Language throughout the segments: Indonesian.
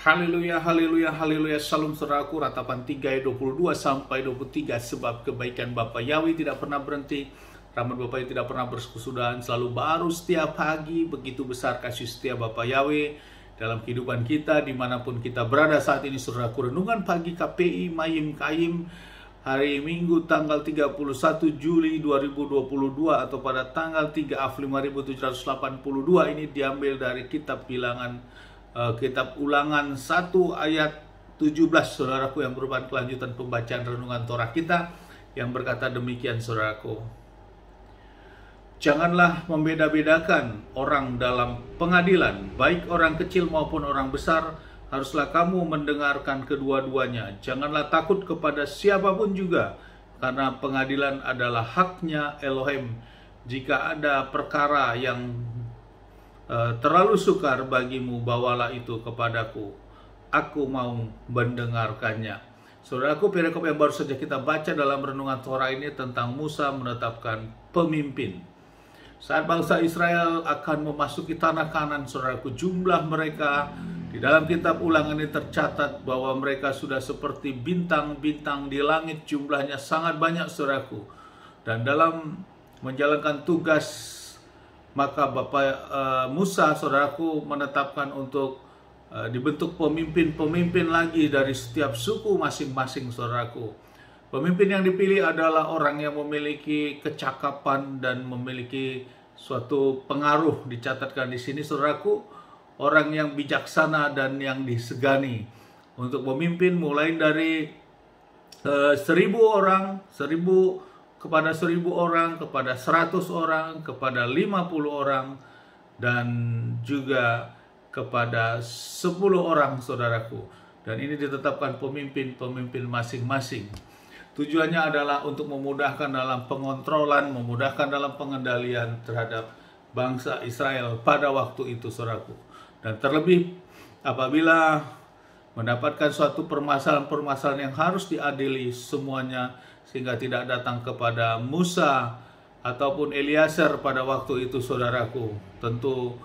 Haleluya, haleluya, haleluya. Salam saudaraku, ratapan 3 ayat 22 sampai 23. Sebab kebaikan Bapa Yahweh tidak pernah berhenti, rahmat Bapa tidak pernah berkesudahan, selalu baru setiap pagi. Begitu besar kasih setia Bapa Yahweh dalam kehidupan kita dimanapun kita berada saat ini. Saudaraku, renungan pagi KPI Mayim Kaim hari Minggu tanggal 31 Juli 2022 atau pada tanggal 3 Af 5782 ini diambil dari kitab Bilangan, kitab Ulangan 1 ayat 17, saudaraku, yang merupakan kelanjutan pembacaan renungan Torah kita yang berkata demikian, saudaraku. Janganlah membeda-bedakan orang dalam pengadilan, baik orang kecil maupun orang besar, haruslah kamu mendengarkan kedua-duanya. Janganlah takut kepada siapapun juga, karena pengadilan adalah haknya Elohim. Jika ada perkara yang terlalu sukar bagimu, bawalah itu kepadaku. Aku mau mendengarkannya. Saudaraku, perikop yang baru saja kita baca dalam renungan Torah ini tentang Musa menetapkan pemimpin. Saat bangsa Israel akan memasuki tanah Kanan, saudaraku, jumlah mereka di dalam kitab Ulangan ini tercatat bahwa mereka sudah seperti bintang-bintang di langit, jumlahnya sangat banyak, saudaraku. Dan dalam menjalankan tugas, maka Musa, saudaraku, menetapkan untuk dibentuk pemimpin-pemimpin lagi dari setiap suku masing-masing, saudaraku. Pemimpin yang dipilih adalah orang yang memiliki kecakapan dan memiliki suatu pengaruh. Dicatatkan di sini, saudaraku, orang yang bijaksana dan yang disegani untuk memimpin, mulai dari 1.000 orang, kepada 1.000 orang, kepada 100 orang, kepada 50 orang, dan juga kepada 10 orang, saudaraku. Dan ini ditetapkan pemimpin-pemimpin masing-masing. Tujuannya adalah untuk memudahkan dalam pengontrolan, memudahkan dalam pengendalian terhadap bangsa Israel pada waktu itu, saudaraku. Dan terlebih apabila mendapatkan suatu permasalahan-permasalahan yang harus diadili semuanya, sehingga tidak datang kepada Musa ataupun Eliezer pada waktu itu, saudaraku. Tentu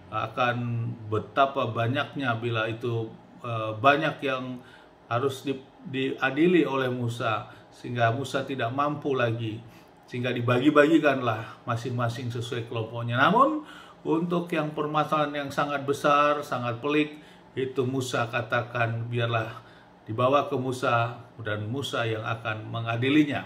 akan betapa banyaknya bila itu banyak yang harus diadili oleh Musa, sehingga Musa tidak mampu lagi, sehingga dibagi-bagikanlah masing-masing sesuai kelompoknya. Namun untuk yang permasalahan yang sangat besar, sangat pelik, itu Musa katakan biarlah dibawa ke Musa, dan Musa yang akan mengadilinya.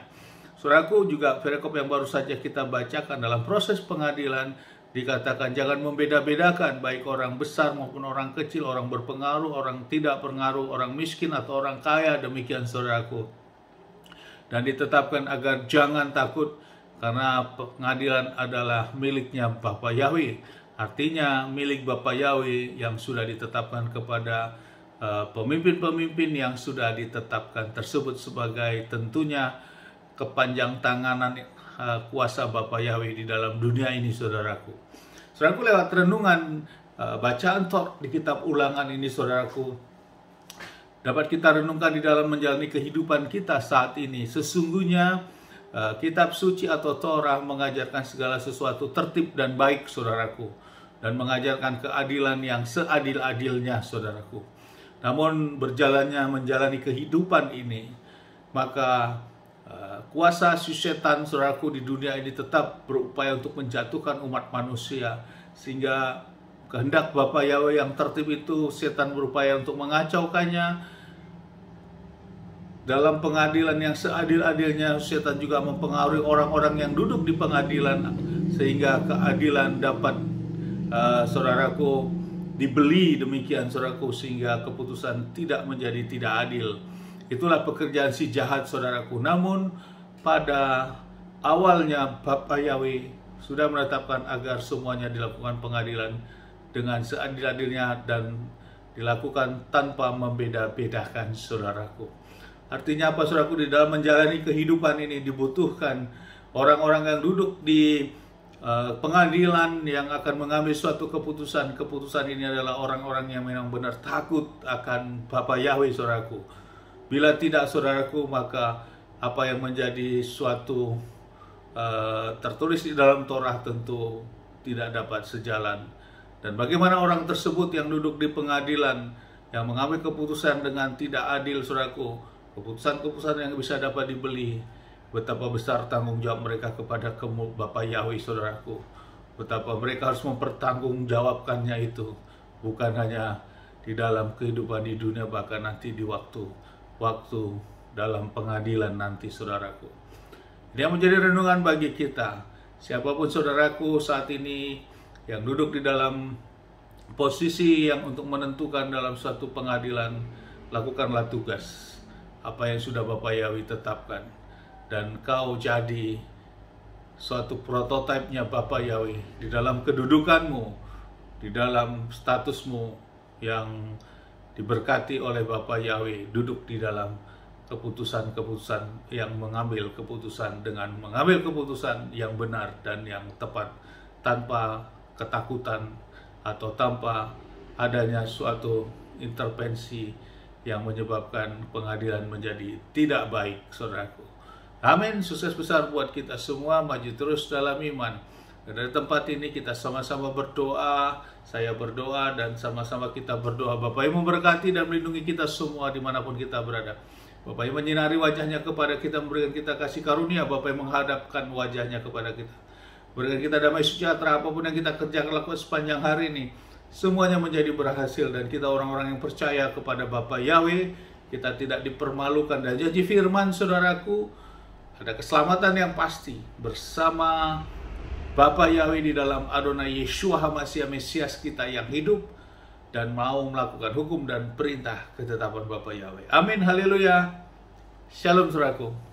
Saudaraku, juga perikop yang baru saja kita bacakan dalam proses pengadilan dikatakan jangan membeda-bedakan baik orang besar maupun orang kecil, orang berpengaruh, orang tidak berpengaruh, orang miskin atau orang kaya. Demikian, saudaraku. Dan ditetapkan agar jangan takut, karena pengadilan adalah miliknya Bapa Yahweh. Artinya milik Bapa Yahweh yang sudah ditetapkan kepada pemimpin-pemimpin yang sudah ditetapkan tersebut sebagai tentunya kepanjang tanganan kuasa Bapa Yahweh di dalam dunia ini, saudaraku. Saudaraku, lewat renungan bacaan Torah di kitab Ulangan ini, saudaraku, dapat kita renungkan di dalam menjalani kehidupan kita saat ini. Sesungguhnya kitab suci atau Torah mengajarkan segala sesuatu tertib dan baik, saudaraku, dan mengajarkan keadilan yang seadil-adilnya, saudaraku. Namun menjalani kehidupan ini, maka kuasa si setan, saudaraku, di dunia ini tetap berupaya untuk menjatuhkan umat manusia, sehingga kehendak Bapa Yahweh yang tertib itu setan berupaya untuk mengacaukannya. Dalam pengadilan yang seadil-adilnya, setan juga mempengaruhi orang-orang yang duduk di pengadilan, sehingga keadilan dapat saudaraku dibeli, demikian, saudaraku, sehingga keputusan tidak menjadi tidak adil. Itulah pekerjaan si jahat, saudaraku. Namun pada awalnya Bapa Yahweh sudah menetapkan agar semuanya dilakukan pengadilan dengan seadil-adilnya dan dilakukan tanpa membeda-bedakan, saudaraku. Artinya apa, saudaraku? Di dalam menjalani kehidupan ini dibutuhkan orang-orang yang duduk di pengadilan yang akan mengambil suatu keputusan. Keputusan ini adalah orang-orang yang memang benar takut akan Bapa Yahweh, saudaraku. Bila tidak, saudaraku, maka apa yang menjadi suatu tertulis di dalam Torah tentu tidak dapat sejalan. Dan bagaimana orang tersebut yang duduk di pengadilan yang mengambil keputusan dengan tidak adil, saudaraku, keputusan-keputusan yang bisa dapat dibeli, betapa besar tanggung jawab mereka kepada Bapa Yahweh, saudaraku. Betapa mereka harus mempertanggungjawabkannya itu, bukan hanya di dalam kehidupan di dunia, bahkan nanti di waktu dalam pengadilan nanti, saudaraku. Ini yang menjadi renungan bagi kita. Siapapun saudaraku saat ini yang duduk di dalam posisi yang untuk menentukan dalam suatu pengadilan, lakukanlah tugas apa yang sudah Bapa Yahweh tetapkan, dan kau jadi suatu prototipenya Bapa Yahweh di dalam kedudukanmu, di dalam statusmu yang diberkati oleh Bapa Yahweh, duduk di dalam keputusan-keputusan yang mengambil keputusan dengan mengambil keputusan yang benar dan yang tepat, tanpa ketakutan atau tanpa adanya suatu intervensi yang menyebabkan pengadilan menjadi tidak baik, saudaraku. Amin. Sukses besar buat kita semua, maju terus dalam iman. Dan dari tempat ini kita sama-sama berdoa, saya berdoa dan sama-sama kita berdoa. Bapak yang memberkati dan melindungi kita semua dimanapun kita berada. Bapak yang menyinari wajahnya kepada kita, memberikan kita kasih karunia. Bapak yang menghadapkan wajahnya kepada kita, berikan kita damai sejahtera. Apapun yang kita kerjakan lakukan sepanjang hari ini, semuanya menjadi berhasil. Dan kita orang-orang yang percaya kepada Bapa Yahweh, kita tidak dipermalukan. Dan janji firman, saudaraku, ada keselamatan yang pasti bersama Bapa Yahweh di dalam Adonai Yeshua HaMashiach, Mesias kita yang hidup dan mau melakukan hukum dan perintah ketetapan Bapa Yahweh. Amin, haleluya. Shalom, saudaraku.